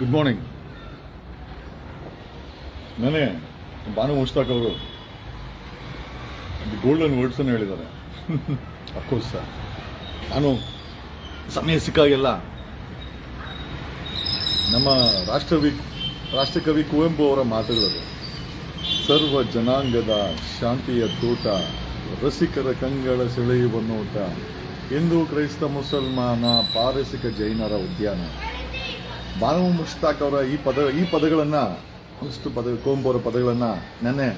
Good morning. ನಾನೇ ಬಾನು ಮುಷ್ತಾಕ್ ಅವರು golden words ಅನ್ನು ಹೇಳಿದ್ದಾರೆ. ಅಫ್ಕೋರ್ಸ್ ಸರ್, ನಾನು ಸಮಯ ಸಿಕ್ಕಾಗೆಲ್ಲ ನಮ್ಮ ರಾಷ್ಟ್ರಕವಿ ಕುವೆಂಪು ಅವರ ಮಾತುಗಳದು. ಸರ್ವ ಜನಾಂಗದ ಶಾಂತಿಯ ತೋಟ, ರಸಿಕರ ಕಂಗಳ ಸೆಳೆಯುವ ನೋಟ, ಹಿಂದೂ ಕ್ರೈಸ್ತ ಮುಸಲ್ಮಾನ ಪಾರಸಿಕ ಜೈನರ ಉದ್ಯಾನ. ಬಾನು ಮುಷ್ತಾಕ್ ಅವರ ಈ ಪದಗಳನ್ನು ಒಂದಷ್ಟು ಕುವೆಂಪು ಅವರ ಪದಗಳನ್ನು ನೆನ್ನೆ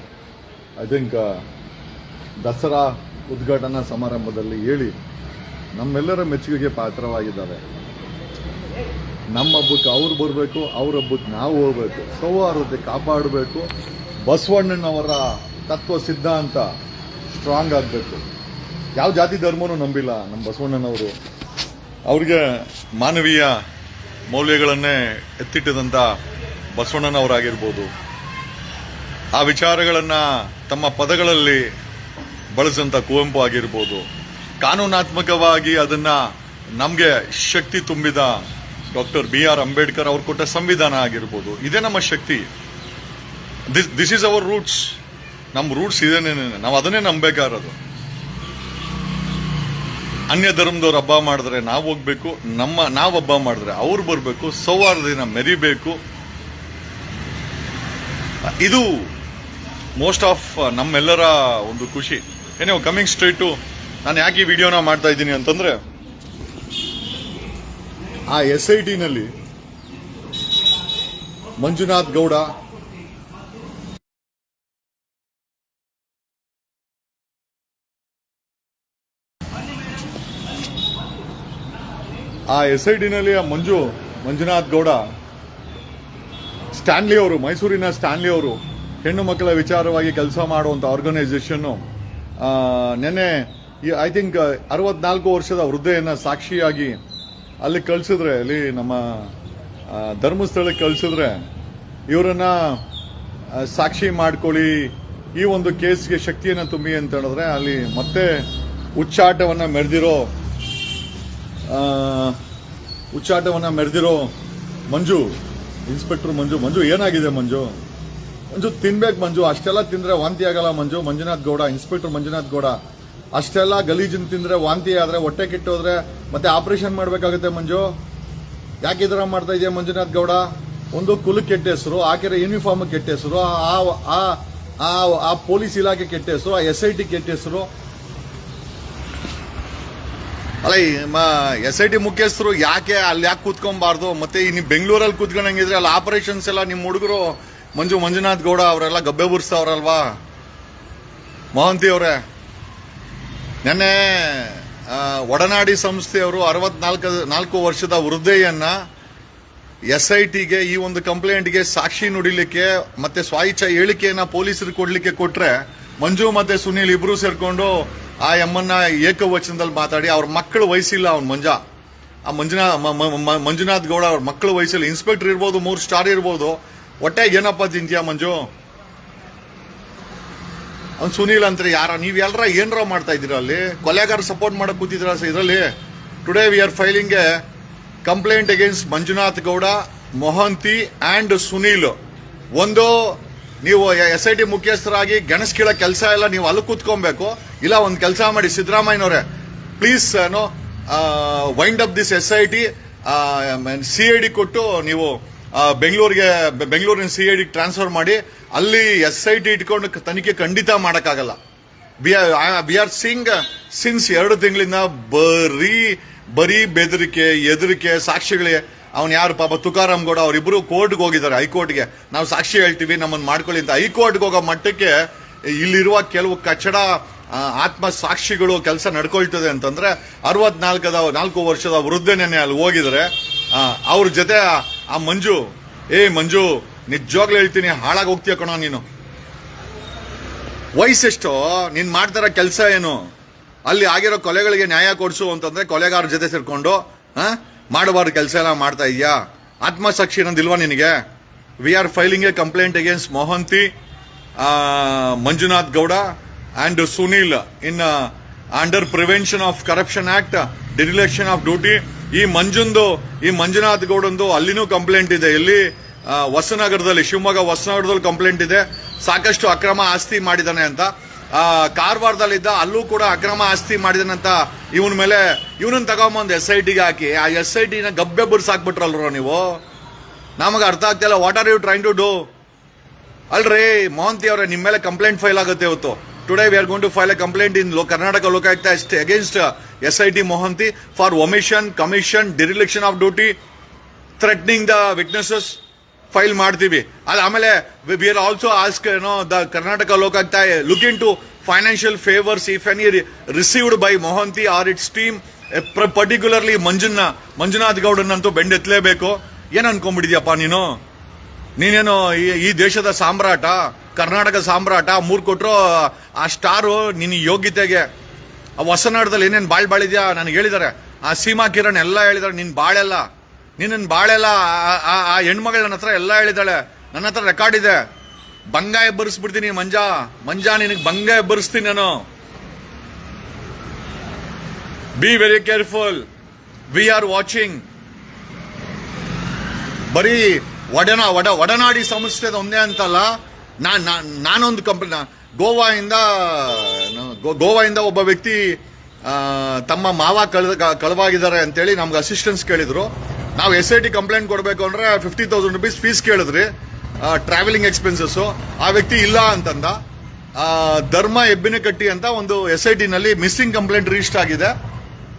ಐ ಥಿಂಕ್ ದಸರಾ ಉದ್ಘಾಟನಾ ಸಮಾರಂಭದಲ್ಲಿ ಹೇಳಿ ನಮ್ಮೆಲ್ಲರ ಮೆಚ್ಚುಗೆಗೆ ಪಾತ್ರವಾಗಿದ್ದಾರೆ. ನಮ್ಮ ಹಬ್ಬಕ್ಕೆ ಅವ್ರು ಬರಬೇಕು, ಅವ್ರ ಹಬ್ಬಕ್ಕೆ ನಾವು ಹೋಗ್ಬೇಕು, ಸೌಹಾರ್ದತೆ ಕಾಪಾಡಬೇಕು, ಬಸವಣ್ಣನವರ ತತ್ವ ಸಿದ್ಧಾಂತ ಸ್ಟ್ರಾಂಗ್ ಆಗಬೇಕು. ಯಾವ ಜಾತಿ ಧರ್ಮನೂ ನಂಬಿಲ್ಲ ನಮ್ಮ ಬಸವಣ್ಣನವರು. ಅವ್ರಿಗೆ ಮಾನವೀಯ ಮೌಲ್ಯಗಳನ್ನೇ ಎತ್ತಿಟ್ಟದಂಥ ಬಸವಣ್ಣನವರಾಗಿರ್ಬೋದು, ಆ ವಿಚಾರಗಳನ್ನು ತಮ್ಮ ಪದಗಳಲ್ಲಿ ಬಳಸಿದಂಥ ಕುವೆಂಪು ಆಗಿರ್ಬೋದು, ಕಾನೂನಾತ್ಮಕವಾಗಿ ಅದನ್ನು ನಮಗೆ ಶಕ್ತಿ ತುಂಬಿದ ಡಾಕ್ಟರ್ BR ಅಂಬೇಡ್ಕರ್ ಅವ್ರು ಕೊಟ್ಟ ಸಂವಿಧಾನ ಆಗಿರ್ಬೋದು. ಇದೇ ನಮ್ಮ ಶಕ್ತಿ. This is our roots. ನಮ್ಮ ರೂಟ್ಸ್ ಇದೇನೇ, ನಾವು ಅದನ್ನೇ ನಂಬೇಕಾರದು. ಅನ್ಯ ಧರ್ಮದವ್ರು ಹಬ್ಬ ಮಾಡಿದ್ರೆ ನಾವು ಹೋಗ್ಬೇಕು, ನಾವು ಹಬ್ಬ ಮಾಡಿದ್ರೆ ಅವ್ರು ಬರಬೇಕು, ಸೌಹಾರ್ದದಿಂದ ಮೆರಿಬೇಕು. ಇದು ಮೋಸ್ಟ್ ಆಫ್ ನಮ್ಮೆಲ್ಲರ ಒಂದು ಖುಷಿ. ಏನೋ ಕಮಿಂಗ್ ಸ್ಟ್ರೈಟ್ ಟು ನಾನು ಯಾಕೆ ಈ ವಿಡಿಯೋನ ಮಾಡ್ತಾ ಇದ್ದೀನಿ ಅಂತಂದ್ರೆ, ಆ SIT ನಲ್ಲಿ ಮಂಜುನಾಥ್ ಗೌಡ, ಮಂಜುನಾಥ್ ಗೌಡ, ಸ್ಟ್ಯಾನ್ಲಿ ಅವರು, ಮೈಸೂರಿನ ಸ್ಟ್ಯಾನ್ಲಿ ಅವರು, ಹೆಣ್ಣು ಮಕ್ಕಳ ವಿಚಾರವಾಗಿ ಕೆಲಸ ಮಾಡುವಂಥ ಆರ್ಗನೈಸೇಷನ್ನು ನೆನ್ನೆ ಐ ಥಿಂಕ್ 64 ವರ್ಷದ ವೃದ್ಧೆಯನ್ನು ಸಾಕ್ಷಿಯಾಗಿ ಅಲ್ಲಿ ಕಳಿಸಿದ್ರೆ, ಅಲ್ಲಿ ನಮ್ಮ ಧರ್ಮಸ್ಥಳಕ್ಕೆ ಕಳಿಸಿದ್ರೆ, ಇವರನ್ನ ಸಾಕ್ಷಿ ಮಾಡ್ಕೊಳ್ಳಿ, ಈ ಒಂದು ಕೇಸ್ಗೆ ಶಕ್ತಿಯನ್ನು ತುಂಬಿ ಅಂತ ಹೇಳಿದ್ರೆ, ಅಲ್ಲಿ ಮತ್ತೆ ಹುಚ್ಚಾಟವನ್ನು ಮೆರೆದಿರೋ ಮಂಜು, ಇನ್ಸ್ಪೆಕ್ಟರ್ ಮಂಜು ಏನಾಗಿದೆ ಮಂಜು ತಿನ್ಬೇಕು ಮಂಜು, ಅಷ್ಟೆಲ್ಲ ತಿಂದ್ರೆ ವಾಂತಿ ಆಗಲ್ಲ ಮಂಜು. ಮಂಜುನಾಥ್ ಗೌಡ, ಇನ್ಸ್ಪೆಕ್ಟರ್ ಮಂಜುನಾಥ್ ಗೌಡ, ಅಷ್ಟೆಲ್ಲ ಗಲೀಜನ್ನು ತಿಂದ್ರೆ ವಾಂತಿ ಆದ್ರೆ, ಹೊಟ್ಟೆ ಕೆಟ್ಟೋದ್ರೆ ಮತ್ತೆ ಆಪರೇಷನ್ ಮಾಡಬೇಕಾಗುತ್ತೆ ಮಂಜು. ಯಾಕೆ ಇದರ ಮಾಡ್ತಾ ಇದೆಯಾ ಮಂಜುನಾಥ್ ಗೌಡ? ಒಂದು ಕುಲಕ್ಕೆ ಕೆಟ್ಟ ಹೆಸರು, ಹಾಕಿರೋ ಯೂನಿಫಾರ್ಮ್ ಕೆಟ್ಟ ಹೆಸರು, ಆ ಪೊಲೀಸ್ ಇಲಾಖೆ ಕೆಟ್ಟ ಹೆಸರು, ಆ SIT ಕೆಟ್ಟ ಹೆಸರು. ಅಲ್ಲ, SIT ಮುಖ್ಯಸ್ಥರು ಯಾಕೆ ಕೂತ್ಕೊಬಾರ್ದು? ಮತ್ತೆ ನೀವು ಬೆಂಗಳೂರಲ್ಲಿ ಕೂತ್ಕೊಂಡಂಗಿದ್ರೆ ಅಲ್ಲಿ ಆಪರೇಷನ್ಸ್ ಎಲ್ಲ ನಿಮ್ಮ ಹುಡುಗರು ಮಂಜುನಾಥ್ ಗೌಡ ಅವರೆಲ್ಲ ಗಬ್ಬೆ ಬುರ್ಸ್ತಾವ್ರಲ್ವಾ? ಮೋಹಂತಿ ಅವರೇ, ನೆನ್ನೆ ಒಡನಾಡಿ ಸಂಸ್ಥೆಯವರು 64 ವರ್ಷದ ವೃದ್ಧೆಯನ್ನ SITಗೆ ಈ ಒಂದು ಕಂಪ್ಲೇಂಟ್ಗೆ ಸಾಕ್ಷಿ ನುಡಿಲಿಕ್ಕೆ ಮತ್ತೆ ಸ್ವಾಯಿಚ್ಛ ಹೇಳಿಕೆಯನ್ನ ಪೊಲೀಸರಿಗೆ ಕೊಡ್ಲಿಕ್ಕೆ ಕೊಟ್ರೆ, ಮಂಜು ಮತ್ತೆ ಸುನೀಲ್ ಇಬ್ರು ಸೇರ್ಕೊಂಡು ಆ ಎಮ್ಮನ್ನ ಏಕವಚನದಲ್ಲಿ ಮಾತಾಡಿ, ಅವ್ರ ಮಕ್ಕಳು ವಯಸ್ಸಿಲ್ಲ, ಮಂಜುನಾಥ್ ಗೌಡ ಅವ್ರ ಮಕ್ಕಳು ವಯಸ್ಸಿಲ್ಲ. ಇನ್ಸ್ಪೆಕ್ಟರ್ ಇರ್ಬೋದು, 3 ಸ್ಟಾರ್ ಇರ್ಬೋದು, ಹೊಟ್ಟೆ ಏನಪ್ಪ ತಿಂತೀಯ ಮಂಜು? ಅವ್ನು ಸುನೀಲ್ ಅಂತಾರೆ ನೀವೆಲ್ಲರ ಏನರ ಮಾಡ್ತಾ ಇದ್ದೀರಾ? ಅಲ್ಲಿ ಕೊಲೆಗಾರ ಸಪೋರ್ಟ್ ಮಾಡಕ್ ಕೂತಿದ್ರ ಇದರಲ್ಲಿ. Today we are filing a complaint against Manjunath Gowda, Mohanty and Sunil. ಒಂದು, ನೀವು SIT ಮುಖ್ಯಸ್ಥರಾಗಿ ಗಣೇಶ್ ಕೀಳ ಕೆಲಸ ಎಲ್ಲ ನೀವು ಅಲ್ಲಿ ಕೂತ್ಕೊಬೇಕು. ಇಲ್ಲ, ಒಂದು ಕೆಲಸ ಮಾಡಿ ಸಿದ್ದರಾಮಯ್ಯನವರೇ, please wind up this SIT, CID ಕೊಟ್ಟು ನೀವು ಬೆಂಗಳೂರಿನ CID ಟ್ರಾನ್ಸ್ಫರ್ ಮಾಡಿ. ಅಲ್ಲಿ SIT ಇಟ್ಕೊಂಡು ತನಿಖೆ ಖಂಡಿತ ಮಾಡಕ್ಕಾಗಲ್ಲ. ವಿ ಆರ್ ಸೀಯಿಂಗ್ ಸಿನ್ಸ್ 2 ತಿಂಗಳಿಂದ ಬರೀ ಎದರಿಕೆ ಸಾಕ್ಷಿಗಳೇ. ಅವನು ಯಾರು ಪಾಪ ತುಕಾರಾಮ್ ಗೌಡ ಅವರಿಬ್ರು ಕೋರ್ಟ್ಗೆ ಹೋಗಿದ್ದಾರೆ, ಹೈಕೋರ್ಟ್ಗೆ. ನಾವು ಸಾಕ್ಷಿ ಹೇಳ್ತೀವಿ, ನಮ್ಮನ್ನು ಮಾಡ್ಕೊಳ್ಳಿ ಅಂತ ಹೈಕೋರ್ಟ್ಗೆ ಹೋಗೋ ಮಟ್ಟಕ್ಕೆ ಇಲ್ಲಿರುವ ಕೆಲವು ಕಚ್ಚಡ ಆತ್ಮ ಸಾಕ್ಷಿಗಳು ಕೆಲಸ ನಡ್ಕೊಳ್ತದೆ ಅಂತಂದ್ರೆ, 64 ವರ್ಷದ ವೃದ್ಧೆನೇ ಅಲ್ಲಿ ಹೋಗಿದ್ರೆ ಅವ್ರ ಜೊತೆ ಆ ಮಂಜು ನಿಜವಾಗ್ಲೂ ಹೇಳ್ತೀನಿ, ಹಾಳಾಗಿ ಹೋಗ್ತೀಯ ಕಣೋ ನೀನು. ವಯಸ್ಸೆಷ್ಟು, ನೀನ್ ಮಾಡ್ತಾರ ಕೆಲಸ ಏನು? ಅಲ್ಲಿ ಆಗಿರೋ ಕೊಲೆಗಳಿಗೆ ನ್ಯಾಯ ಕೊಡಿಸು ಅಂತಂದ್ರೆ ಕೊಲೆಗಾರ ಜೊತೆ ಸೇರ್ಕೊಂಡು ಮಾಡಬಾರ್ದು ಕೆಲಸ ಎಲ್ಲ ಮಾಡ್ತಾ ಇದೆಯಾ? ಆತ್ಮಸಾಕ್ಷಿ ಅನ್ನೋದಿಲ್ವಾ ನಿನಗೆ? We are filing a complaint against Mohanty, Manjunath Gowda and Sunil in under prevention of corruption act, dereliction of duty, ಈ ಮಂಜುನಾಥ್ ಗೌಡಂದು ಅಲ್ಲಿನೂ ಕಂಪ್ಲೇಂಟ್ ಇದೆ. ಇಲ್ಲಿ ಹೊಸನಗರದಲ್ಲಿ, ಶಿವಮೊಗ್ಗ ಹೊಸನಗರದಲ್ಲಿ ಕಂಪ್ಲೇಂಟ್ ಇದೆ. ಸಾಕಷ್ಟು ಅಕ್ರಮ ಆಸ್ತಿ ಮಾಡಿದಾನೆ ಅಂತ. ಕಾರವಾರದಲ್ಲಿದ್ದ, ಅಲ್ಲೂ ಕೂಡ ಅಕ್ರಮ ಆಸ್ತಿ ಮಾಡಿದಾನಂತ. ಇವನ್ ಮೇಲೆ ಇವನನ್ನ ತಗೊಂಬಂದು SIT ಗೆ ಹಾಕಿ, ಆ SIT ನ ಗಬ್ಬೆ ಬಿರ್ಸಾಕ್ಬಿಟ್ರಲ್ರ ನೀವು. ನಮಗೆ ಅರ್ಥ ಆಗ್ತಿಲ್ಲ, what are you trying to do? ಅಲ್ರಿ ಮೋಹಂತಿ ಅವರೇ, ನಿಮ್ಮ ಮೇಲೆ ಕಂಪ್ಲೇಂಟ್ ಫೈಲ್ ಆಗುತ್ತೆ ಇವತ್ತು. Today we are going to file a complaint in Karnataka Lokayukta against SIT Mohanty for omission, commission, dereliction of duty, threatening the witnesses file ಮಾಡ್ತೀವಿ. ಆಮೇಲೆ we are also ask the Karnataka Lokayukta look into financial favours if any received by Mohanty or its team, particularly Manjunath ಗೌಡನ್ನಂತೂ ಬೆಂಡೆತ್ತಲೇಬೇಕು. ಏನ್ ಅನ್ಕೊಂಡ್ಬಿಟ್ಟಿದ್ಯಪ್ಪ ನೀನೇನು ಈ ದೇಶದ ಸಾಮ್ರಾಟ, ಕರ್ನಾಟಕ ಸಾಮ್ರಾಟ. 3 ಕೊಟ್ರು ಆ ಸ್ಟಾರು ನಿನ್ನ ಯೋಗ್ಯತೆಗೆ. ಹೊಸನಾಡದಲ್ಲಿ ಏನೇನು ಬಾಳಿದ್ಯಾ ನನಗೆ ಹೇಳಿದಾರೆ. ಆ ಸೀಮಾ ಕಿರಣ್ ಎಲ್ಲ ಹೇಳಿದಾರೆ. ನಿನ್ನ ಬಾಳೆಲ್ಲ ಆ ಹೆಣ್ಮಗಳ ನನ್ನ ಹತ್ರ ಎಲ್ಲ ಹೇಳಿದಾಳೆ. ನನ್ನ ಹತ್ರ ರೆಕಾರ್ಡ್ ಇದೆ. ಬಂಗ ಎಬ್ಬರಿಸ್ಬಿಡ್ತೀನಿ ಮಂಜಾ ನಿನಗೆ ಬಂಗ ಎಬ್ಬರಿಸ್ತೀನಿ ನಾನು. Be very careful, we are watching. ಬರೀ ಒಡನಾಡಿ ಸಂಸ್ಥೆ ಒಂದೇ ಅಂತಲ್ಲ, ನಾನೊಂದು ಕಂಪನಿ ಗೋವಾದಿಂದ ಒಬ್ಬ ವ್ಯಕ್ತಿ ತಮ್ಮ ಮಾವ ಕಳವಾಗಿದ್ದಾರೆ ಅಂತೇಳಿ ನಮ್ಗೆ ಅಸಿಸ್ಟೆನ್ಸ್ ಕೇಳಿದ್ರು. ನಾವು SIT ಕಂಪ್ಲೇಂಟ್ ಕೊಡಬೇಕು ಅಂದ್ರೆ 50,000 rupees ಫೀಸ್ ಕೇಳಿದ್ರಿ, ಟ್ರಾವೆಲಿಂಗ್ ಎಕ್ಸ್ಪೆನ್ಸಸ್. ಆ ವ್ಯಕ್ತಿ ಇಲ್ಲ ಅಂತಂದ. ಧರ್ಮ ಹೆಬ್ಬಿನಕಟ್ಟಿ ಅಂತ ಒಂದು SIT ನಲ್ಲಿ ಮಿಸ್ಸಿಂಗ್ ಕಂಪ್ಲೇಂಟ್ ರಿಜಿಸ್ಟರ್ ಆಗಿದೆ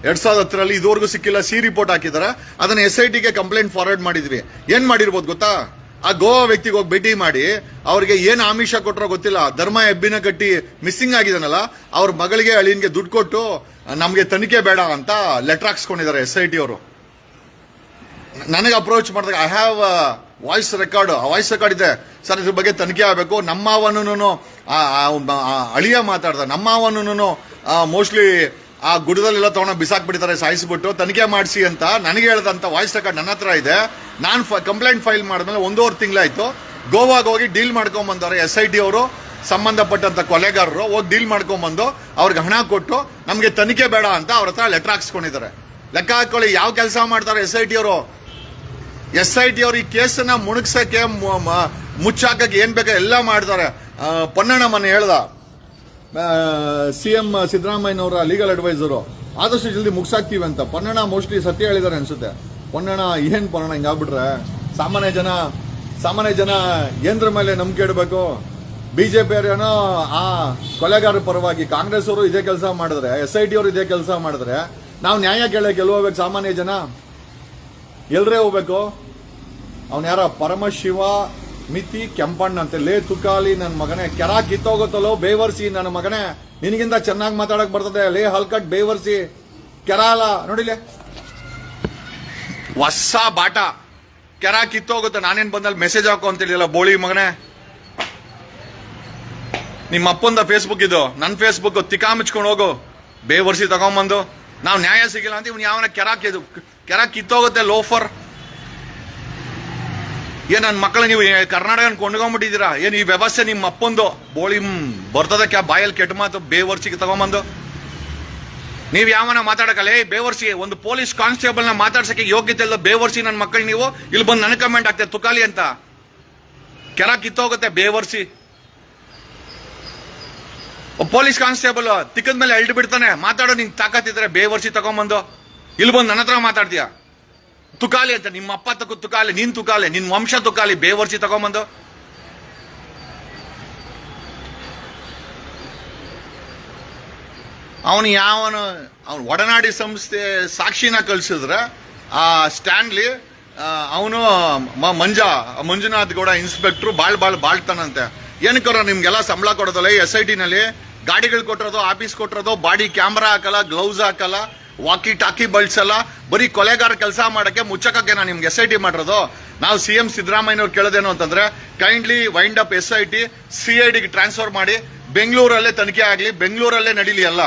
2010ರಲ್ಲಿ. ಇದುವರೆಗೂ ಸಿಕ್ಕಿಲ್ಲ. ರಿಪೋರ್ಟ್ ಹಾಕಿದ್ದಾರೆ. ಅದನ್ನ SIT ಗೆ ಕಂಪ್ಲೇಂಟ್ ಫಾರ್ವರ್ಡ್ ಮಾಡಿದ್ವಿ. ಏನ್ ಮಾಡಿರ್ಬೋದು ಗೊತ್ತಾ? ಆ ಗೋವಾ ವ್ಯಕ್ತಿಗೆ ಹೋಗಿ ಭೇಟಿ ಮಾಡಿ ಅವ್ರಿಗೆ ಏನ್ ಆಮಿಷ ಕೊಟ್ಟರೋ ಗೊತ್ತಿಲ್ಲ. ಧರ್ಮ ಹೆಬ್ಬಿನಕಟ್ಟಿ ಮಿಸ್ಸಿಂಗ್ ಆಗಿದಾನಲ್ಲ, ಅವ್ರ ಮಗಳಿಗೆ ಅಳಿಯನ್ಗೆ ದುಡ್ಡು ಕೊಟ್ಟು ನಮ್ಗೆ ತನಿಖೆ ಬೇಡ ಅಂತ ಲೆಟರ್ ಹಾಕ್ಸ್ಕೊಂಡಿದ್ದಾರೆ SIT ಅವರು. ನನಗೆ ಅಪ್ರೋಚ್ ಮಾಡಿದಾಗ ಐ ಹ್ಯಾವ್ ವಾಯ್ಸ್ ರೆಕಾರ್ಡ್ ಇದೆ ಸರ್, ಇದ್ರ ಬಗ್ಗೆ ತನಿಖೆ ಆಗಬೇಕು. ನಮ್ಮವನೂ ಅಳಿಯ ಮಾತಾಡ್ದ, ನಮ್ಮವನೂ ಮೋಸ್ಟ್ಲಿ ಆ ಗುಡದಲ್ಲೆಲ್ಲ ತಗೊಂಡು ಬಿಸಾಕ್ಬಿಟ್ಟಿದ್ದಾರೆ, ಸಾಯಿಸ್ಬಿಟ್ಟು ತನಿಖೆ ಮಾಡಿಸಿ ಅಂತ ನನಗೆ ಹೇಳ್ದಂತ ವಾಯ್ಸ್ ರೆಕಾರ್ಡ್ ನನ್ನ ಹತ್ರ ಇದೆ. ನಾನು ಕಂಪ್ಲೇಂಟ್ ಫೈಲ್ ಮಾಡಿದ್ಮೇಲೆ 1.5 ತಿಂಗಳಾಯ್ತು. ಗೋವಾಗ ಹೋಗಿ ಡೀಲ್ ಮಾಡ್ಕೊಂಡ್ಬಂದವ್ರೆ SIT ಅವರು. ಸಂಬಂಧಪಟ್ಟಂತ ಕೊಲೆಗಾರರು ಹೋಗಿ ಡೀಲ್ ಮಾಡ್ಕೊಂಡ್ಬಂದು ಅವ್ರಿಗೆ ಹಣ ಕೊಟ್ಟು ನಮಗೆ ತನಿಖೆ ಬೇಡ ಅಂತ ಅವ್ರ ಹತ್ರ ಲೆಟರ್ ಹಾಕ್ಸ್ಕೊಂಡಿದ್ದಾರೆ. ಲೆಕ್ಕ ಹಾಕೊಳ್ಳಿ ಯಾವ ಕೆಲಸ ಮಾಡ್ತಾರೆ SIT ಅವರು. SIT ಅವರು ಈ ಕೇಸನ್ನ ಮುಣಗ್ಸಕ್ಕೆ, ಮುಚ್ಚಾಕಕ್ಕೆ ಏನ್ ಬೇಕಾ ಎಲ್ಲ ಮಾಡ್ತಾರೆ. ಪೊನ್ನಣ್ಣ ಮನೆ ಹೇಳ್ದ, CM ಸಿದ್ದರಾಮಯ್ಯನವರ ಲೀಗಲ್ ಅಡ್ವೈಸರು, ಆದಷ್ಟು ಜಲ್ದಿ ಮುಗ್ಸಾಕ್ತೀವಿ ಅಂತ. ಪೊನ್ನಣ್ಣ ಮೋಸ್ಟ್ಲಿ ಸತ್ಯ ಹೇಳಿದಾರೆ ಅನ್ಸುತ್ತೆ. ಪೊನ್ನಣ್ಣ ಹಿಂಗಾಗ್ಬಿಟ್ರೆ ಸಾಮಾನ್ಯ ಜನ ಏನ್ರ ಮೇಲೆ ನಂಬಿಕೆ ಇಡಬೇಕು? BJP ಅವರೇನೋ ಆ ಕೊಲೆಗಾರ ಪರವಾಗಿ, ಕಾಂಗ್ರೆಸ್ ಅವರು ಇದೇ ಕೆಲಸ ಮಾಡಿದ್ರೆ, SIT ಅವರು ಇದೇ ಕೆಲಸ ಮಾಡಿದ್ರೆ ನಾವು ನ್ಯಾಯ ಕೇಳಕ್ಕೆ ಎಲ್ಲಿ ಹೋಗ್ಬೇಕು? ಸಾಮಾನ್ಯ ಜನ ಎಲ್ರೇ ಹೋಗ್ಬೇಕು? ಅವನ್ ಯಾರ ಪರಮಶಿವ ಮಿತಿ ಕೆಂಪಣ್ಣ ಅಂತ. ಲೇ ತುಕಾಲಿ ನನ್ನ ಮಗನೇ, ಕೆರ ಕಿತ್ತೋಗುತ್ತಲ್ಲೋ ಬೇವರ್ಸಿ ನನ್ನ ಮಗನೇ, ನಿನಗಿಂತ ಚೆನ್ನಾಗಿ ಮಾತಾಡಕ್ ಬರ್ತದೆ. ಲೇ ಹಲ್ಕಟ್ ಬೇವರ್ಸಿ ಕೆರ ಅಲ್ಲ ನೋಡಿಲೆ, ಹೊಸ ಬಾಟ ಕೆರ ಕಿತ್ತೋಗುತ್ತೆ. ನಾನೇನ್ ಬಂದಲ್ಲಿ ಮೆಸೇಜ್ ಹಾಕೋ ಅಂತ ಹೇಳಿಲ್ಲ ಬೋಳಿ ಮಗನೇ. ನಿಮ್ಮ ಅಪ್ಪಂದ ಫೇಸ್ಬುಕ್ ಇದು, ನನ್ನ ಫೇಸ್ಬುಕ್. ತಿಕಾ ಮುಚ್ಕೊಂಡು ಹೋಗು, ಬೇವರ್ಸಿ ತಗೊಂಬಂದು. ನಾವು ನ್ಯಾಯ ಸಿಗಿಲ್ಲ ಅಂತ ಇವ್ನು ಯಾವನ ಕೆರ ಕಿತ್ತೋಗುತ್ತೆ ಲೋಫರ್. ಏನ್ ನನ್ನ ಮಕ್ಕಳು ನೀವು ಕರ್ನಾಟಕ ಕೊಂಡ್ಕೊಂಡ್ಬಿಟ್ಟಿದ್ದೀರಾ? ಏನ್ ಈ ವ್ಯವಸ್ಥೆ ನಿಮ್ಮ ಅಪ್ಪಂದು? ಬೋಳಿ ಬರ್ತದ ಬಾಯಲ್ಲಿ ಕೆಟ್ಟ ಮಾತು, ಬೇವರ್ಸಿಗೆ ತಗೊಂಬಂದು. ನೀವ್ ಯಾವನ ಮಾತಾಡಕಲ್ಲ? ಬೇವರ್ಸಿ ಒಂದು ಪೊಲೀಸ್ ಕಾನ್ಸ್ಟೇಬಲ್ ನ ಮಾತಾಡ್ಸಕ್ಕೆ ಯೋಗ್ಯತೆ ಇಲ್ಲ ಬೇವರ್ಸಿ ನನ್ನ ಮಕ್ಕಳು. ನೀವು ಇಲ್ಲಿ ಬಂದು ನನ್ನ ಕಮೆಂಟ್ ಆಗ್ತದೆ ತುಕಾಲಿ ಅಂತ. ಕೆರ ಕಿತ್ತೋಗುತ್ತೆ ಬೇವರ್ಸಿ. ಪೊಲೀಸ್ ಕಾನ್ಸ್ಟೇಬಲ್ ತಿಕ್ಕದ ಮೇಲೆ ಎಳ್ದು ಬಿಡ್ತಾನೆ. ಮಾತಾಡೋ ನಿಂಗೆ ತಾಕತ್ತಿದ್ರೆ ಬೇವರ್ಸಿ ತಗೊಂಬಂದು ಇಲ್ಲಿ ಬಂದು ನನ್ನ ಹತ್ರ ಮಾತಾಡ್ತೀಯ ತುಕಾಲಿ ಅಂತ. ನಿಮ್ಮ ಅಪ್ಪ ತುಕಾಲಿ, ನೀನ್ ತುಕಾಲಿ, ನಿನ್ ವಂಶ ತುಕಾಲಿ, ಬೇವರ್ಸಿ ತಗೊಂಬಂದು. ಅವನು ಒಡನಾಡಿ ಸಂಸ್ಥೆ ಸಾಕ್ಷಿನ ಕಳ್ಸಿದ್ರೆ ಆ ಸ್ಟ್ಯಾನ್ಲಿ ಅವನು ಮಂಜುನಾಥ್ ಗೌಡ ಇನ್ಸ್ಪೆಕ್ಟರ್ ಬಾಳ್ತಾನಂತೆ. ಏನಕ್ಕೋರ ನಿಮ್ಗೆಲ್ಲ ಸಂಬಳ ಕೊಡೋದಲ್ಲ SIT ನಲ್ಲಿ? ಗಾಡಿಗಳು ಕೊಟ್ಟಿರೋದು, ಆಫೀಸ್ ಕೊಟ್ಟಿರೋದು, ಬಾಡಿ ಕ್ಯಾಮ್ರಾ ಹಾಕಲ್ಲ, ಗ್ಲೌಸ್ ಹಾಕಲ್ಲ, ವಾಕಿ ಟಾಕಿ ಬಳಸಲ್ಲ. ಬರೀ ಕೊಲೆಗಾರ ಕೆಲಸ ಮಾಡಕ್ಕೆ ಮುಚ್ಚಕ್ಕೆ ನಾ ನಿಮ್ಗೆ SIT ಮಾಡಿರೋದು. ನಾವು CM ಸಿದ್ದರಾಮಯ್ಯನವ್ರು ಕೇಳೋದೇನು ಅಂತಂದ್ರೆ, kindly wind up SIT, CID ಗೆ ಟ್ರಾನ್ಸ್ಫರ್ ಮಾಡಿ ಬೆಂಗಳೂರಲ್ಲೇ ತನಿಖೆ ಆಗ್ಲಿ, ಬೆಂಗಳೂರಲ್ಲೇ ನಡೀಲಿ ಎಲ್ಲ.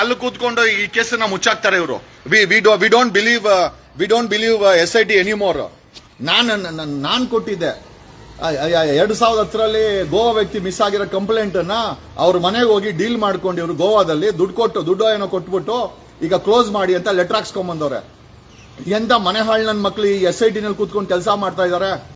ಅಲ್ಲಿ ಕೂತ್ಕೊಂಡು ಈ ಕೇಸನ್ನ ಮುಚ್ಚಾಕ್ತಾರೆ ಇವರು. We don't believe SIT anymore. ನಾನ್ ಕೊಟ್ಟಿದ್ದೆ 2010ರಲ್ಲಿ ಗೋವಾ ವ್ಯಕ್ತಿ ಮಿಸ್ ಆಗಿರೋ ಕಂಪ್ಲೇಂಟ್ ಅನ್ನ ಅವ್ರ ಮನೆಗೆ ಹೋಗಿ ಡೀಲ್ ಮಾಡ್ಕೊಂಡು ಇವರು ಗೋವಾದಲ್ಲಿ ದುಡ್ಡು ಏನೋ ಕೊಟ್ಬಿಟ್ಟು ಈಗ ಕ್ಲೋಸ್ ಮಾಡಿ ಅಂತ ಲೆಟರ್ ಹಾಕ್ಸ್ಕೊಂಡ್ಬಂದವ್ರೆ. ಎಂತ ಮನೆ ಹಾಳು ನನ್ನ ಮಕ್ಳು ಈ SIT ನಲ್ಲಿ ಕೂತ್ಕೊಂಡು ಕೆಲಸ ಮಾಡ್ತಾ ಇದ್ದಾರೆ.